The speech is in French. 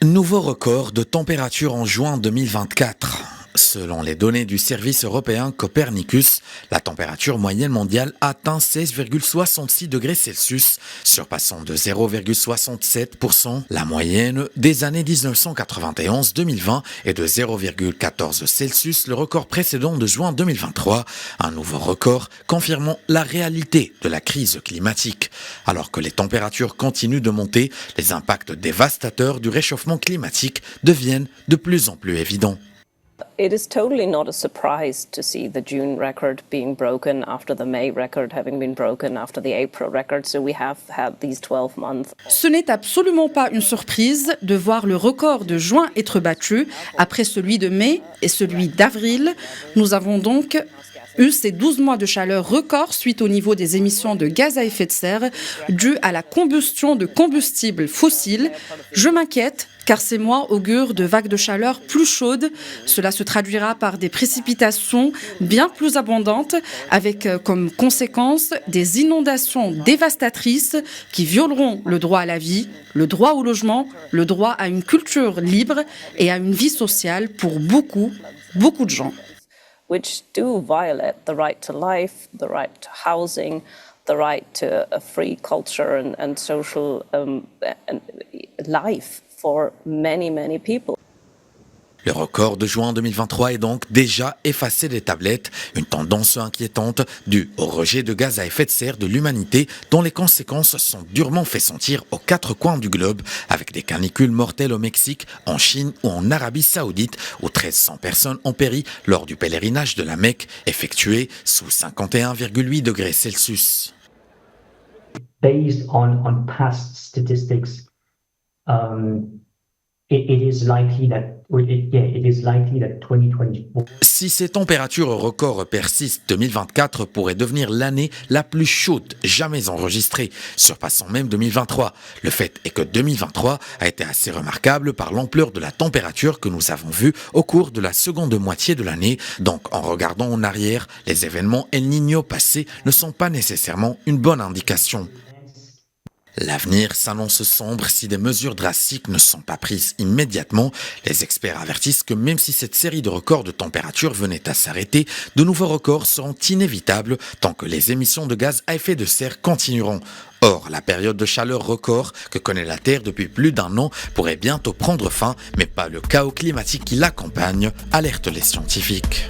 Nouveau record de température en juin 2024. Selon les données du service européen Copernicus, la température moyenne mondiale atteint 16,66 degrés Celsius, surpassant de 0,67% la moyenne des années 1991-2020 et de 0,14 Celsius le record précédent de juin 2023, un nouveau record confirmant la réalité de la crise climatique. Alors que les températures continuent de monter, les impacts dévastateurs du réchauffement climatique deviennent de plus en plus évidents. It is totally not a surprise to see the June record being broken after the May record having been broken after the April record. So we have had these 12 months. Ce n'est absolument pas une surprise de voir le record de juin être battu après celui de mai et celui d'avril. Nous avons donc eu ces 12 mois de chaleur record suite au niveau des émissions de gaz à effet de serre dues à la combustion de combustibles fossiles. Je m'inquiète car ces mois augurent de vagues de chaleur plus chaudes. Cela se traduira par des précipitations bien plus abondantes avec comme conséquence des inondations dévastatrices qui violeront le droit à la vie, le droit au logement, le droit à une culture libre et à une vie sociale pour beaucoup de gens. Which do violate the right to life, the right to housing, the right to a free culture and social life for many people. Le record de juin 2023 est donc déjà effacé des tablettes, une tendance inquiétante due au rejet de gaz à effet de serre de l'humanité dont les conséquences sont durement fait sentir aux quatre coins du globe avec des canicules mortelles au Mexique, en Chine ou en Arabie Saoudite où 1300 personnes ont péri lors du pèlerinage de la Mecque effectué sous 51,8 degrés Celsius. Based on past statistics, it is likely that 2024. Si ces températures records persistent, 2024 pourrait devenir l'année la plus chaude jamais enregistrée, surpassant même 2023. Le fait est que 2023 a été assez remarquable par l'ampleur de la température que nous avons vue au cours de la seconde moitié de l'année. Donc, en regardant en arrière, les événements El Niño passés ne sont pas nécessairement une bonne indication. L'avenir s'annonce sombre si des mesures drastiques ne sont pas prises immédiatement. Les experts avertissent que même si cette série de records de température venait à s'arrêter, de nouveaux records seront inévitables tant que les émissions de gaz à effet de serre continueront. Or, la période de chaleur record que connaît la Terre depuis plus d'un an pourrait bientôt prendre fin, mais pas le chaos climatique qui l'accompagne, alertent les scientifiques.